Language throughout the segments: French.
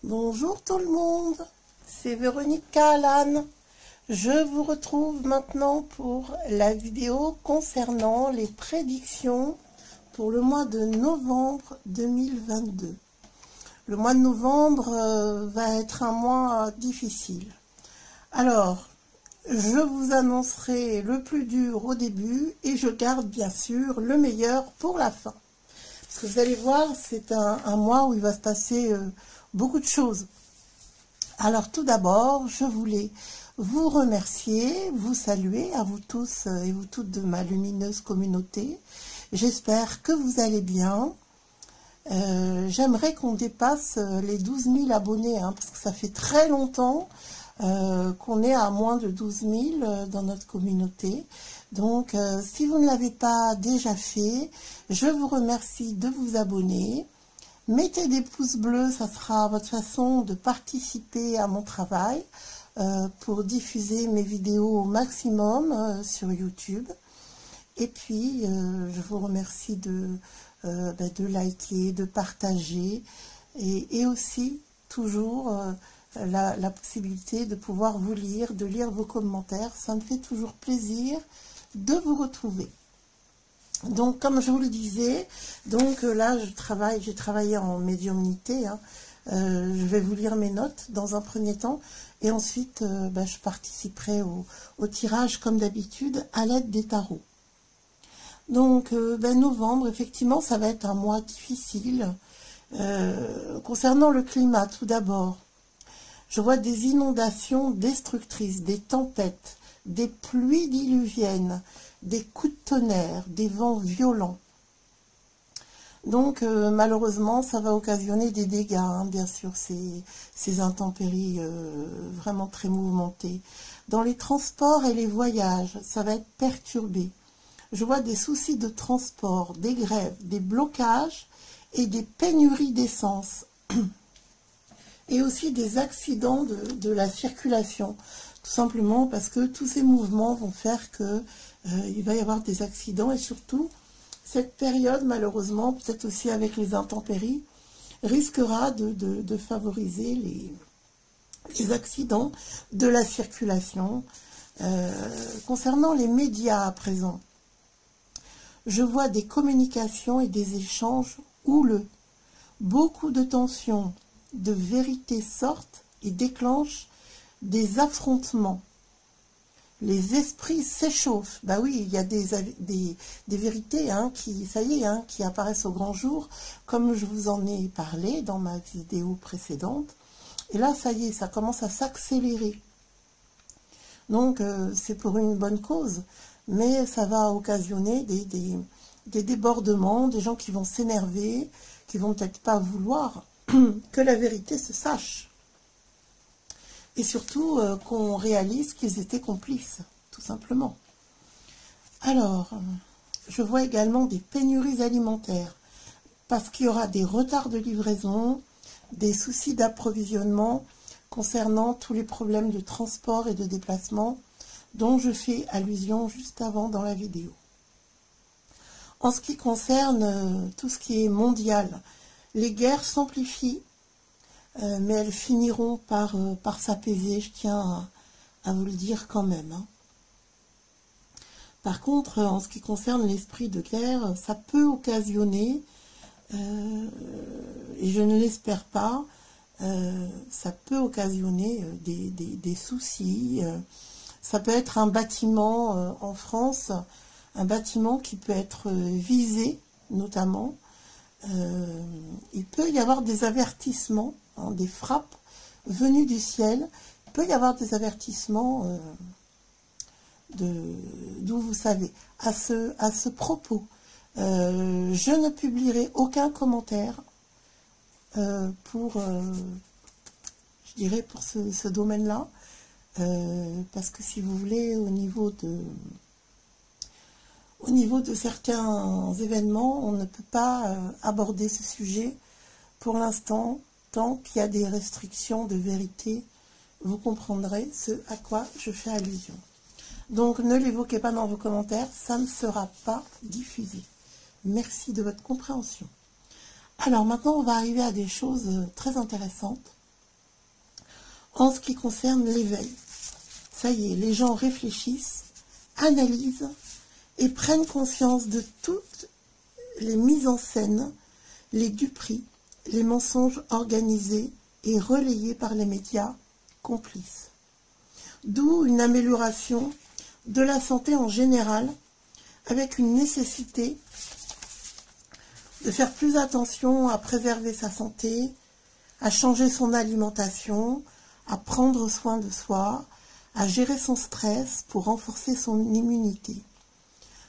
Bonjour tout le monde, c'est Véronique Cahalan. Je vous retrouve maintenant pour la vidéo concernant les prédictions pour le mois de novembre 2022. Le mois de novembre va être un mois difficile. Alors, je vous annoncerai le plus dur au début et je garde bien sûr le meilleur pour la fin. Parce que vous allez voir, c'est un mois où il va se passer beaucoup de choses. Alors tout d'abord, je voulais vous remercier, vous saluer à vous tous et vous toutes de ma lumineuse communauté. J'espère que vous allez bien. J'aimerais qu'on dépasse les 12 000 abonnés, hein, parce que ça fait très longtemps qu'on est à moins de 12 000 dans notre communauté. Donc, si vous ne l'avez pas déjà fait, je vous remercie de vous abonner. Mettez des pouces bleus, ça sera votre façon de participer à mon travail pour diffuser mes vidéos au maximum sur YouTube. Et puis, je vous remercie de liker, de partager et aussi toujours la possibilité de pouvoir vous lire, de lire vos commentaires. Ça me fait toujours plaisir de vous retrouver. Donc, comme je vous le disais, donc là, j'ai travaillé en médiumnité. Hein. Je vais vous lire mes notes dans un premier temps. Et ensuite, je participerai au tirage, comme d'habitude, à l'aide des tarots. Donc, novembre, effectivement, ça va être un mois difficile. Concernant le climat, tout d'abord, je vois des inondations destructrices, des tempêtes, des pluies diluviennes, des coups de tonnerre, des vents violents. Donc, malheureusement, ça va occasionner des dégâts, hein, bien sûr, ces intempéries vraiment très mouvementées. Dans les transports et les voyages, ça va être perturbé. Je vois des soucis de transport, des grèves, des blocages et des pénuries d'essence. Et aussi des accidents de la circulation. Tout simplement parce que tous ces mouvements vont faire que il va y avoir des accidents. Et surtout, cette période, malheureusement, peut-être aussi avec les intempéries, risquera de favoriser les accidents de la circulation. Concernant les médias à présent, je vois des communications et des échanges houleux. Beaucoup de tensions, de vérités sortent et déclenchent des affrontements. Les esprits s'échauffent. Bah oui, il y a des vérités hein, ça y est, hein, qui apparaissent au grand jour, comme je vous en ai parlé dans ma vidéo précédente. Et là, ça y est, ça commence à s'accélérer. Donc, c'est pour une bonne cause, mais ça va occasionner des débordements, des gens qui vont s'énerver, qui vont peut-être pas vouloir que la vérité se sache. Et surtout qu'on réalise qu'ils étaient complices, tout simplement. Alors, je vois également des pénuries alimentaires, parce qu'il y aura des retards de livraison, des soucis d'approvisionnement concernant tous les problèmes de transport et de déplacement, dont je fais allusion juste avant dans la vidéo. En ce qui concerne tout ce qui est mondial, les guerres s'amplifient, mais elles finiront par s'apaiser, je tiens à vous le dire quand même. Hein. Par contre, en ce qui concerne l'esprit de guerre, ça peut occasionner, et je ne l'espère pas, ça peut occasionner des soucis. Ça peut être un bâtiment en France, un bâtiment qui peut être visé, notamment. Il peut y avoir des avertissements, hein, des frappes venues du ciel. Il peut y avoir des avertissements d'où vous savez. À ce propos, je ne publierai aucun commentaire pour ce domaine-là, parce que si vous voulez, au niveau de certains événements, on ne peut pas aborder ce sujet pour l'instant, tant qu'il y a des restrictions de vérité. Vous comprendrez ce à quoi je fais allusion. Donc, ne l'évoquez pas dans vos commentaires, ça ne sera pas diffusé. Merci de votre compréhension. Alors, maintenant, on va arriver à des choses très intéressantes. en ce qui concerne l'éveil. Ça y est, les gens réfléchissent, analysent et prennent conscience de toutes les mises en scène, les duperies, les mensonges organisés et relayés par les médias complices. D'où une amélioration de la santé en général, avec une nécessité de faire plus attention à préserver sa santé, à changer son alimentation, à prendre soin de soi, à gérer son stress pour renforcer son immunité.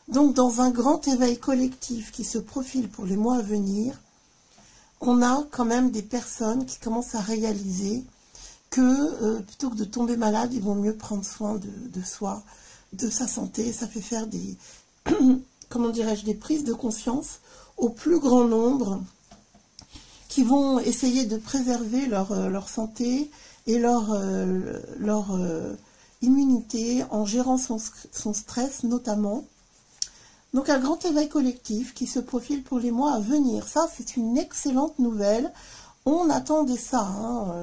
Donc, dans un grand éveil collectif qui se profile pour les mois à venir, on a quand même des personnes qui commencent à réaliser que plutôt que de tomber malade, ils vont mieux prendre soin de soi, de sa santé. Ça fait faire des, comment dirais-je, des prises de conscience au plus grand nombre qui vont essayer de préserver leur santé et leur immunité en gérant son stress notamment. Donc un grand éveil collectif qui se profile pour les mois à venir. Ça, c'est une excellente nouvelle. On attendait ça, hein.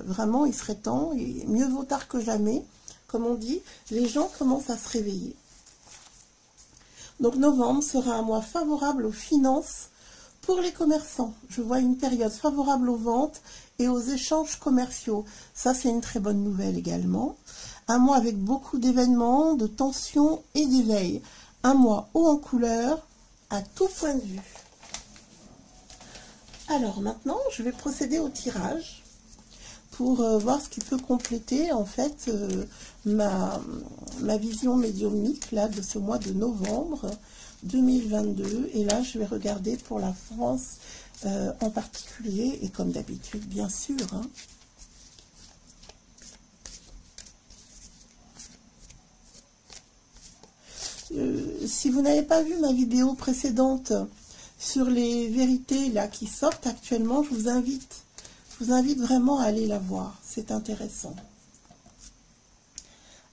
Vraiment, il serait temps, et mieux vaut tard que jamais. Comme on dit, les gens commencent à se réveiller. Donc novembre sera un mois favorable aux finances pour les commerçants. Je vois une période favorable aux ventes et aux échanges commerciaux. Ça, c'est une très bonne nouvelle également. Un mois avec beaucoup d'événements, de tensions et d'éveil. Un mois haut en couleur, à tout point de vue. Alors maintenant, je vais procéder au tirage pour voir ce qui peut compléter en fait ma vision médiumnique là, de ce mois de novembre 2022. Et là, je vais regarder pour la France en particulier, et comme d'habitude, bien sûr. Hein. Si vous n'avez pas vu ma vidéo précédente sur les vérités là qui sortent actuellement, je vous invite vraiment à aller la voir, c'est intéressant.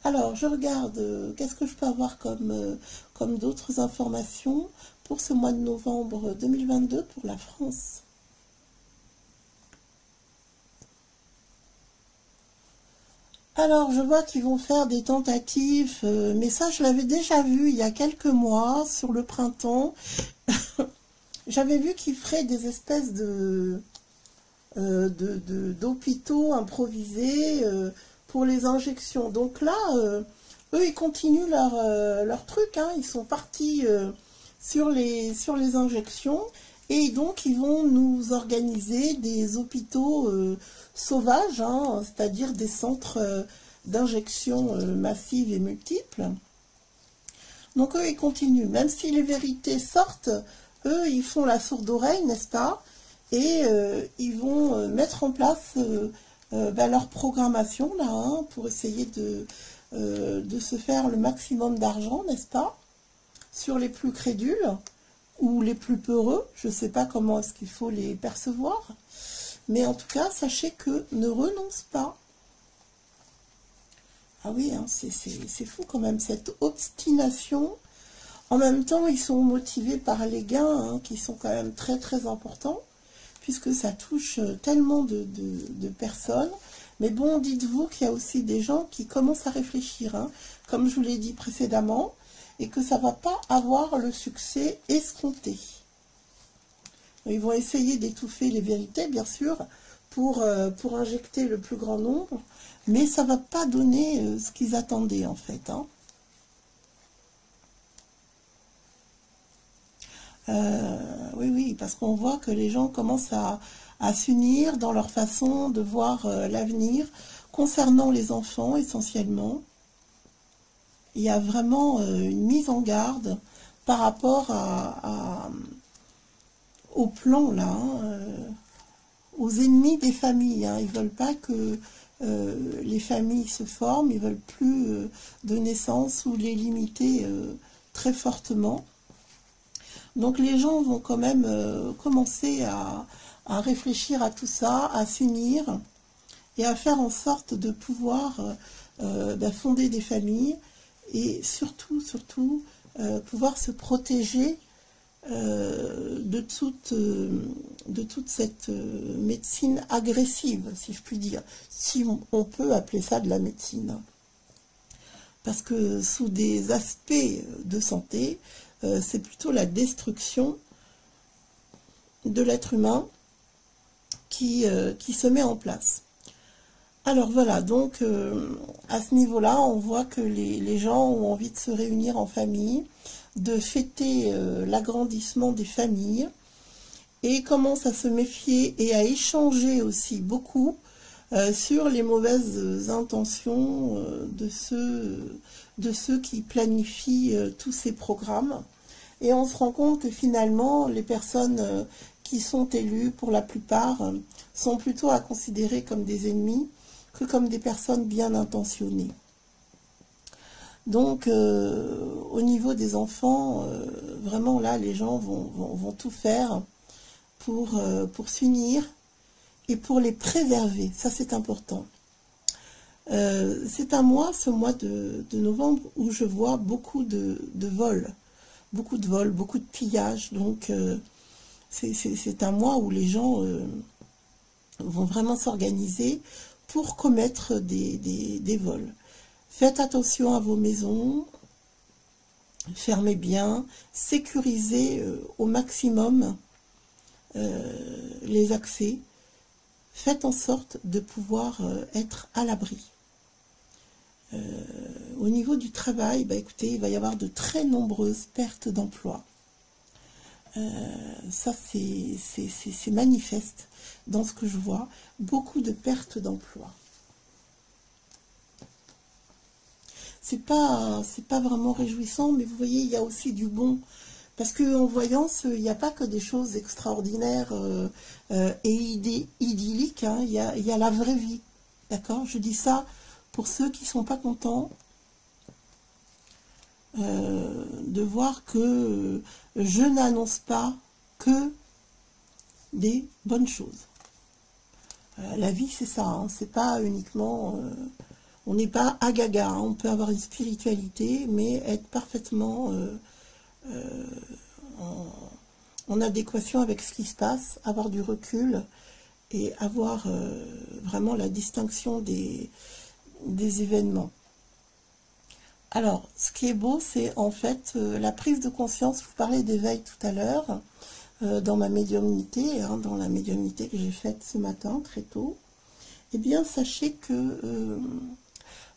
Alors, je regarde, qu'est-ce que je peux avoir comme d'autres informations pour ce mois de novembre 2022 pour la France. Alors, je vois qu'ils vont faire des tentatives, mais ça, je l'avais déjà vu il y a quelques mois, sur le printemps. J'avais vu qu'ils feraient des espèces d'hôpitaux improvisés pour les injections. Donc là, eux, ils continuent leur truc, hein. Ils sont partis sur les injections, et donc ils vont nous organiser des hôpitaux sauvages, hein, c'est-à-dire des centres d'injection massives et multiples. Donc eux, ils continuent. Même si les vérités sortent, eux, ils font la sourde oreille, n'est-ce pas? Et ils vont mettre en place leur programmation, là, hein, pour essayer de se faire le maximum d'argent, n'est-ce pas? Sur les plus crédules ou les plus peureux, je ne sais pas comment est-ce qu'il faut les percevoir. Mais en tout cas, sachez que ne renonce pas. Ah oui, hein, c'est fou quand même, cette obstination. En même temps, ils sont motivés par les gains, hein, qui sont quand même très très importants, puisque ça touche tellement de personnes. Mais bon, dites-vous qu'il y a aussi des gens qui commencent à réfléchir, hein, comme je vous l'ai dit précédemment, et que ça ne va pas avoir le succès escompté. Ils vont essayer d'étouffer les vérités, bien sûr, pour injecter le plus grand nombre, mais ça ne va pas donner ce qu'ils attendaient, en fait. Hein. Oui, parce qu'on voit que les gens commencent à s'unir dans leur façon de voir l'avenir, concernant les enfants, essentiellement. Il y a vraiment une mise en garde par rapport au plan, là, hein, aux ennemis des familles. Hein. Ils ne veulent pas que les familles se forment, ils ne veulent plus de naissance ou les limiter très fortement. Donc les gens vont quand même commencer à réfléchir à tout ça, à s'unir et à faire en sorte de pouvoir fonder des familles et surtout pouvoir se protéger de toute cette médecine agressive, si je puis dire, si on peut appeler ça de la médecine. Parce que sous des aspects de santé, c'est plutôt la destruction de l'être humain qui se met en place. Alors voilà, donc à ce niveau-là, on voit que les gens ont envie de se réunir en famille, de fêter l'agrandissement des familles, et commencent à se méfier et à échanger aussi beaucoup sur les mauvaises intentions de ceux qui planifient tous ces programmes. Et on se rend compte que finalement, les personnes qui sont élues, pour la plupart, sont plutôt à considérer comme des ennemis que comme des personnes bien intentionnées. Donc, au niveau des enfants, vraiment là, les gens vont tout faire pour s'unir et pour les préserver. Ça, c'est important. C'est un mois, ce mois de novembre, où je vois beaucoup de vols. Beaucoup de vols, beaucoup de pillages. Donc, c'est un mois où les gens vont vraiment s'organiser pour commettre des vols. Faites attention à vos maisons, fermez bien, sécurisez au maximum les accès. Faites en sorte de pouvoir être à l'abri. Au niveau du travail, bah écoutez, il va y avoir de très nombreuses pertes d'emploi. Ça, c'est manifeste dans ce que je vois. Beaucoup de pertes d'emploi. C'est pas vraiment réjouissant, mais vous voyez, il y a aussi du bon. Parce qu'en voyance, il n'y a pas que des choses extraordinaires et idylliques, hein. Il y a la vraie vie. D'accord? Je dis ça pour ceux qui ne sont pas contents de voir que je n'annonce pas que des bonnes choses. La vie, c'est ça, hein. C'est pas uniquement... on n'est pas agaga, hein. On peut avoir une spiritualité, mais être parfaitement en adéquation avec ce qui se passe, avoir du recul et avoir vraiment la distinction des événements. Alors, ce qui est beau, c'est en fait la prise de conscience. Je vous parlais d'éveil tout à l'heure, dans ma médiumnité, hein, dans la médiumnité que j'ai faite ce matin, très tôt. Eh bien, sachez que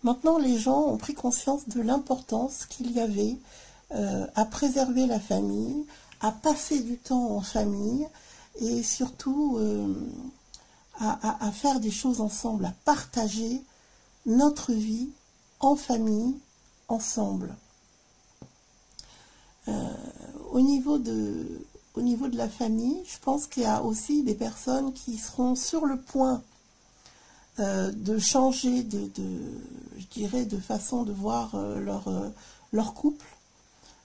maintenant, les gens ont pris conscience de l'importance qu'il y avait à préserver la famille, à passer du temps en famille, et surtout à faire des choses ensemble, à partager notre vie en famille, ensemble. Au niveau de la famille, je pense qu'il y a aussi des personnes qui seront sur le point de changer je dirais, de façon de voir leur couple,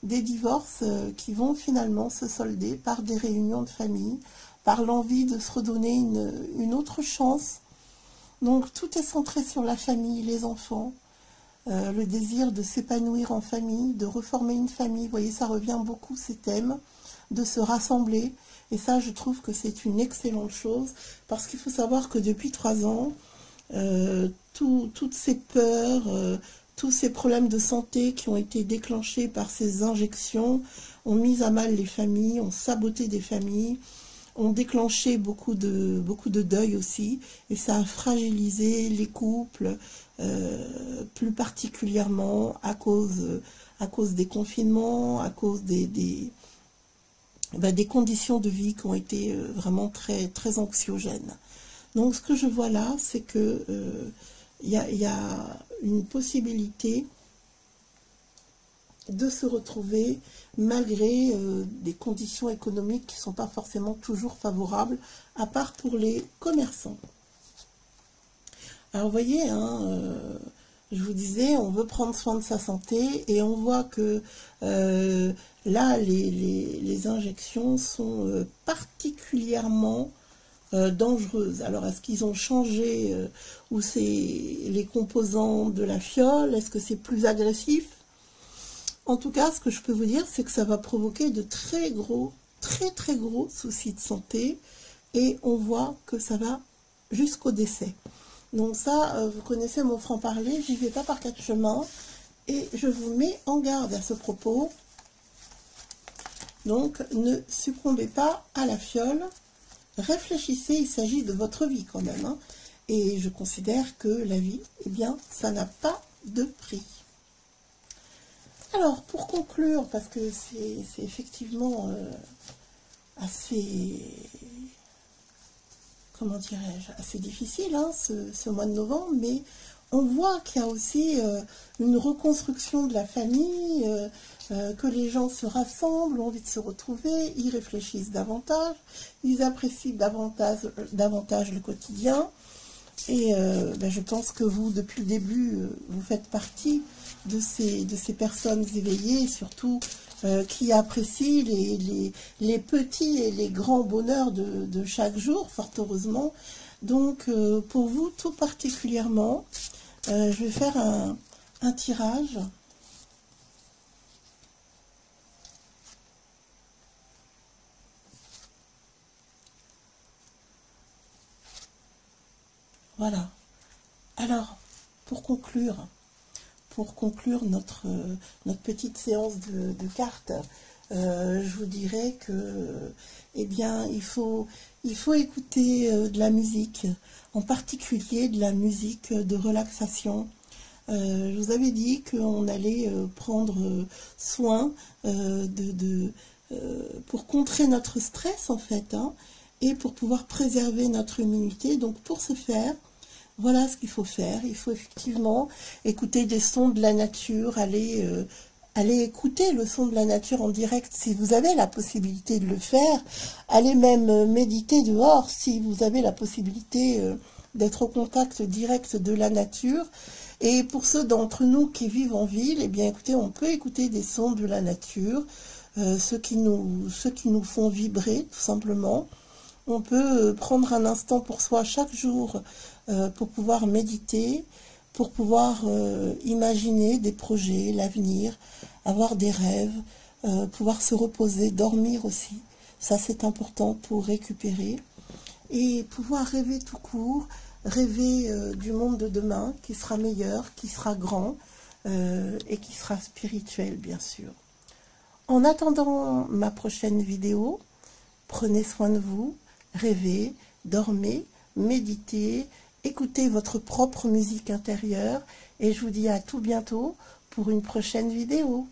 des divorces qui vont finalement se solder par des réunions de famille, par l'envie de se redonner une autre chance. Donc tout est centré sur la famille, les enfants, le désir de s'épanouir en famille, de reformer une famille. Vous voyez, ça revient beaucoup, ces thèmes, de se rassembler. Et ça, je trouve que c'est une excellente chose, parce qu'il faut savoir que depuis 3 ans, toutes ces peurs, tous ces problèmes de santé qui ont été déclenchés par ces injections ont mis à mal les familles, ont saboté des familles, ont déclenché beaucoup de deuil aussi, et ça a fragilisé les couples, plus particulièrement à cause des confinements, à cause des conditions de vie qui ont été vraiment très, très anxiogènes. Donc ce que je vois là, c'est que y a une possibilité de se retrouver malgré des conditions économiques qui ne sont pas forcément toujours favorables, à part pour les commerçants. Alors vous voyez, hein, je vous disais, on veut prendre soin de sa santé, et on voit que là, les injections sont particulièrement dangereuses. Alors, est-ce qu'ils ont changé ou c'est les composants de la fiole? Est-ce que c'est plus agressif? En tout cas, ce que je peux vous dire, c'est que ça va provoquer de très gros soucis de santé. Et on voit que ça va jusqu'au décès. Donc ça, vous connaissez mon franc-parler, j'y vais pas par quatre chemins. Et je vous mets en garde à ce propos. Donc, ne succombez pas à la fiole. Réfléchissez, il s'agit de votre vie quand même. Hein. Et je considère que la vie, eh bien, ça n'a pas de prix. Alors, pour conclure, parce que c'est effectivement assez, comment dirais-je, assez difficile, hein, ce mois de novembre, mais on voit qu'il y a aussi une reconstruction de la famille, que les gens se rassemblent, ont envie de se retrouver, ils réfléchissent davantage, ils apprécient davantage le quotidien. Et je pense que vous, depuis le début, vous faites partie de ces personnes éveillées, surtout qui apprécient les petits et les grands bonheurs de chaque jour, fort heureusement. Donc, pour vous, tout particulièrement, je vais faire un tirage. Voilà. Alors, pour conclure notre petite séance de cartes, je vous dirais que, eh bien, il faut écouter de la musique, en particulier de la musique de relaxation. Je vous avais dit qu'on allait prendre soin pour contrer notre stress, en fait, hein, et pour pouvoir préserver notre immunité. Donc, pour ce faire, voilà ce qu'il faut faire. Il faut effectivement écouter des sons de la nature, aller écouter le son de la nature en direct si vous avez la possibilité de le faire. Allez même méditer dehors si vous avez la possibilité d'être au contact direct de la nature. Et pour ceux d'entre nous qui vivent en ville, eh bien écoutez, on peut écouter des sons de la nature, ceux qui nous font vibrer tout simplement. On peut prendre un instant pour soi chaque jour pour pouvoir méditer, pour pouvoir imaginer des projets, l'avenir, avoir des rêves, pouvoir se reposer, dormir aussi. Ça, c'est important pour récupérer. Et pouvoir rêver tout court, rêver du monde de demain qui sera meilleur, qui sera grand et qui sera spirituel, bien sûr. En attendant ma prochaine vidéo, prenez soin de vous. Rêvez, dormez, méditez, écoutez votre propre musique intérieure et je vous dis à tout bientôt pour une prochaine vidéo.